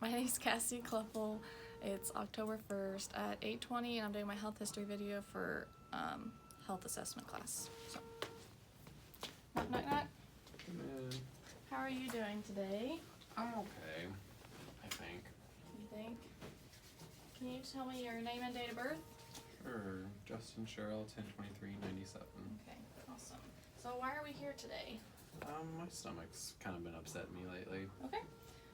My name's Cassie Kluppel. It's October 1st at 8:20 and I'm doing my health history video for health assessment class. So, knock, knock, knock. Come in. How are you doing today? I'm okay, I think. You think? Can you tell me your name and date of birth? Sure. Justin Sherrill, 10/23/97. Okay, awesome. So why are we here today? My stomach's kind of been upsetting me lately. Okay.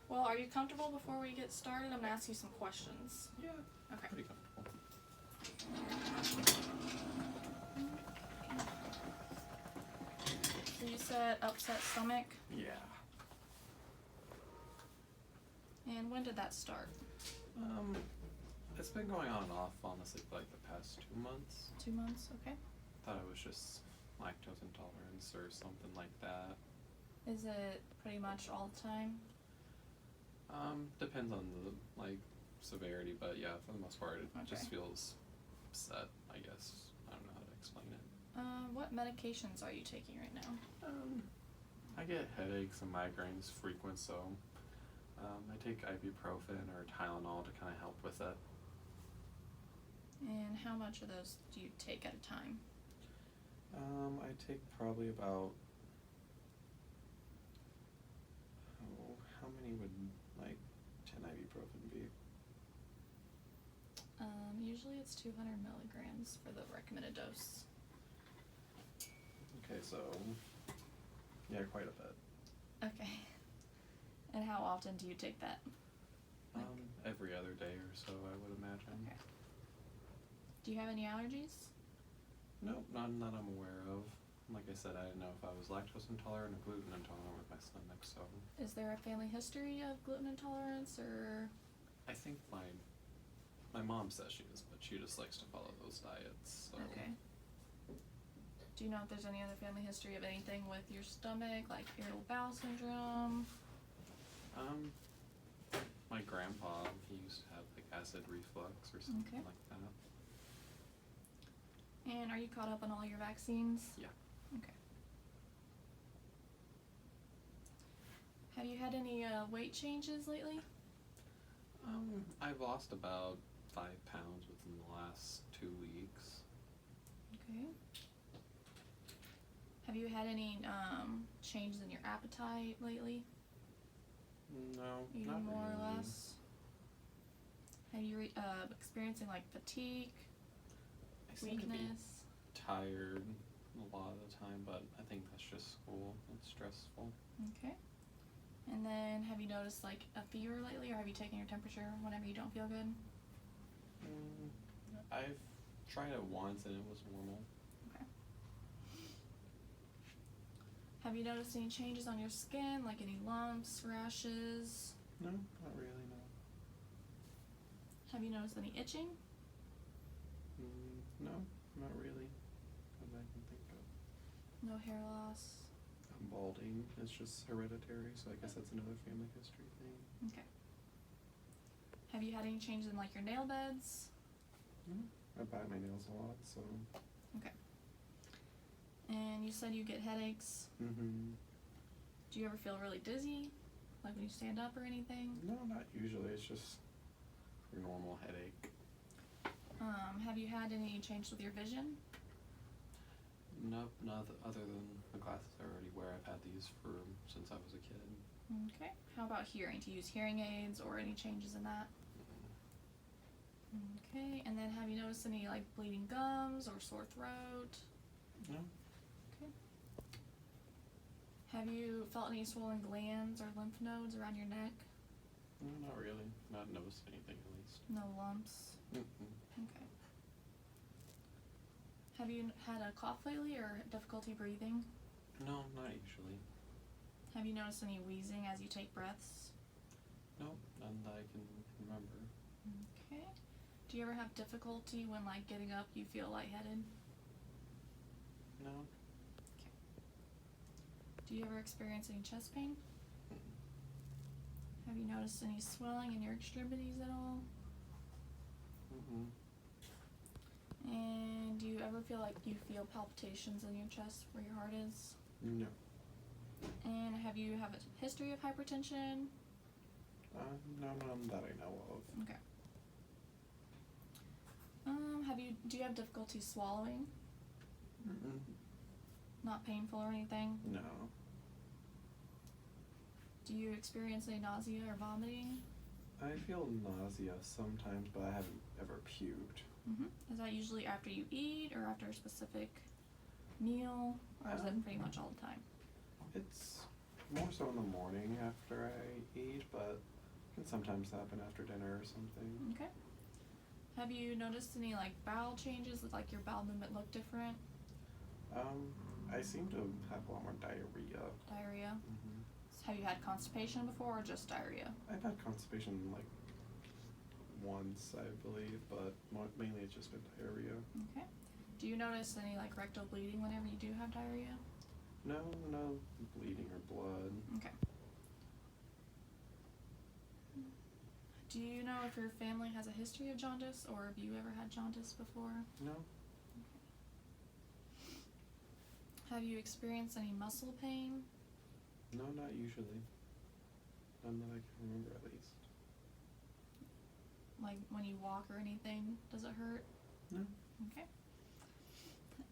Well, are you comfortable before we get started? I'm gonna ask you some questions. Yeah. Okay. Pretty comfortable. So you said upset stomach, Yeah. and when did that start? It's been going on and off, honestly, for like the past 2 months. 2 months, okay. Thought it was just lactose intolerance or something like that. Is it pretty much all the time? Depends on the, severity, but yeah, for the most part, it just Okay. feels upset, I guess. I don't know how to explain it. What medications are you taking right now? I get headaches and migraines frequent, so I take ibuprofen or Tylenol to kind of help with it. And how much of those do you take at a time? I take probably about, how many would 10 ibuprofen be? Usually it's 200 milligrams for the recommended dose. Okay, so yeah, quite a bit. Okay. And how often do you take that? Every other day or so, I would imagine. Okay. Do you have any allergies? Nope, none that I'm aware of. Like I said, I didn't know if I was lactose intolerant or gluten intolerant with my stomach, so Is there a family history of gluten intolerance, or? I think my mom says she is, but she just likes to follow those diets, so. Okay. Do you know if there's any other family history of anything with your stomach, like irritable bowel syndrome? My grandpa, he used to have acid reflux or something Okay. like that. And are you caught up on all your vaccines? Yeah. Okay. Have you had any weight changes lately? I've lost about 5 pounds within the last 2 weeks. Okay. Have you had any changes in your appetite lately? No, Eating not more really. or less? Have you experiencing fetig, I seem to be weakness? tired a lot of the time, but I think that's just school. It's stressful. Okay. And then have you noticed a fever lately, or have you taken your temperature whenever you don't feel good? I've tried it once and it was normal. Okay. Have you noticed any changes on your skin, like any lumps, rashes? No, not really, no. Have you noticed any itching? No, not really. That I can think of. No hair loss? I'm balding. It's just hereditary, so I guess that's another family history thing. Okay. Have you had any changes in your nail beds? No, I bite my nails a lot, so. Okay. And you said you get headaches. Do you ever feel really dizzy? Like when you stand up or anything? No, not usually. It's just your normal headache. Have you had any change with your vision? Nope, not other than the glasses I already wear. I've had these since I was a kid. Okay. How about hearing? Do you use hearing aids or any changes in that? Okay. And then have you noticed any bleeding gums or sore throat? No. Okay. Have you felt any swollen glands or lymph nodes around your neck? No, not really. Not noticed anything at least. No lumps? Okay. Have you had a cough lately or difficulty breathing? No, not usually. Have you noticed any wheezing as you take breaths? Nope, none that I can remember. Okay. Do you ever have difficulty when getting up you feel lightheaded? No. Okay. Do you ever experience any chest pain? Have you noticed any swelling in your extremities at all? And do you ever feel like you feel palpitations in your chest where your heart is? No. And have you have a history of hypertension? No. No lumps? Okay. Have you had any changes in your skin, like any lumps, rashes? No. Okay. Have you noticed any changes on your skin, like any lumps, rashes? No. And have you had a history of hypertension? No. And have you have a history of hypertension? No. And have you had any changes in your skin, like any lumps, rashes? No. And have you have a history of hypertension? No. No, none that I know of. Okay. Do you have difficulty swallowing? Mm-mm. Not painful or anything? No. Do you experience any nausea or vomiting? I feel nausea sometimes, but I haven't ever puked. Is that usually after you eat or after a specific meal, or is it pretty much all the time? It's more so in the morning after I eat, but it can sometimes happen after dinner or something. Okay. Have you noticed any like bowel changes? Does like your bowel movement look different? I seem to have a lot more diarrhea. Diarrhea? Mm-hmm. Have you had constipation before or just diarrhea? I've had constipation like once, I believe, but mainly it's just been diarrhea. Okay. Do you notice any like rectal bleeding whenever you do have diarrhea? No bleeding or blood. Okay. Do you know if your family has a history of jaundice, or have you ever had jaundice before? No. Have you experienced any muscle pain? No, not usually. None that I can remember, at least. Like when you walk or anything, does it hurt? No. Okay.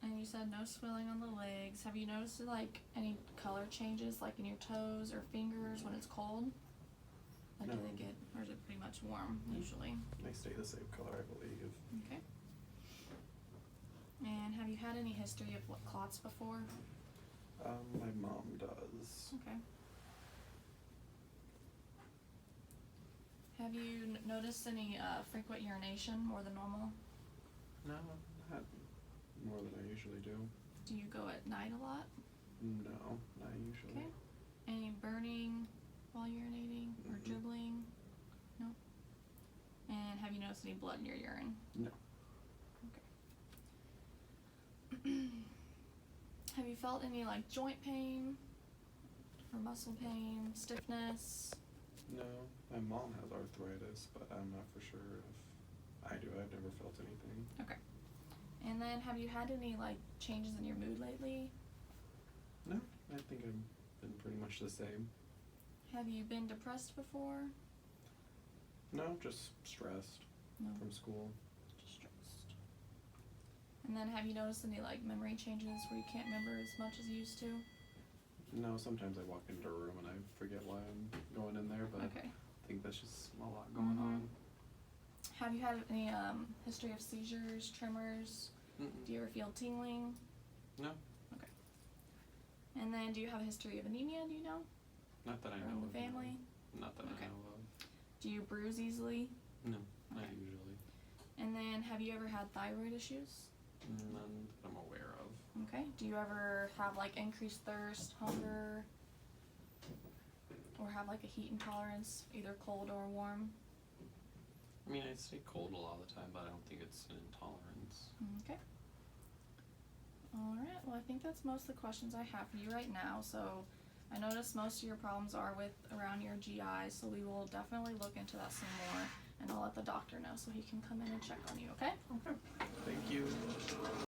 And you said no swelling on the legs. Have you noticed like any color changes, like in your toes or fingers when it's cold? Like No. do they get, or is it pretty much warm usually? They stay the same color, I believe. Okay. And have you had any history of what clots before? My mom does. Okay. Have you noticed any frequent urination more than normal? No, not more than I usually do. Do you go at night a lot? No, not usually. Okay. Any burning while urinating or Mm-mm. dribbling? No. And have you noticed any blood in your urine? No. Okay. Have you felt any like joint pain or muscle pain, stiffness? No, my mom has arthritis, but I'm not for sure if I do. I've never felt anything. Okay. And then have you had any like changes in your mood lately? No, I think I've been pretty much the same. Have you been depressed before? No, just stressed No. from school. Just stressed. And then have you noticed any like memory changes where you can't remember as much as you used to? No, sometimes I walk into a room and I forget why I'm going in there, but Okay. I think that's just a lot going on. Have you had any history of seizures, tremors? Mm-mm. Do you ever feel tingling? No, And then do you have a history of anemia, do you know? not that I Or know in of. the family? No. Not that Okay. I know of. Do you bruise easily? No, not Okay. usually. And then have you ever had thyroid issues? None that I'm aware of. Okay. Do you ever have like increased thirst, hunger, or have like a heat intolerance, either cold or warm? I mean, I stay cold a lot of the time, but I don't think it's an intolerance. Okay. Alright, well I think that's most of the questions I have for you right now. So I noticed most of your problems are with around your GI, so we will definitely look into that some more, and I'll let the doctor know so he can come in and check on you, okay? Okay. Thank you.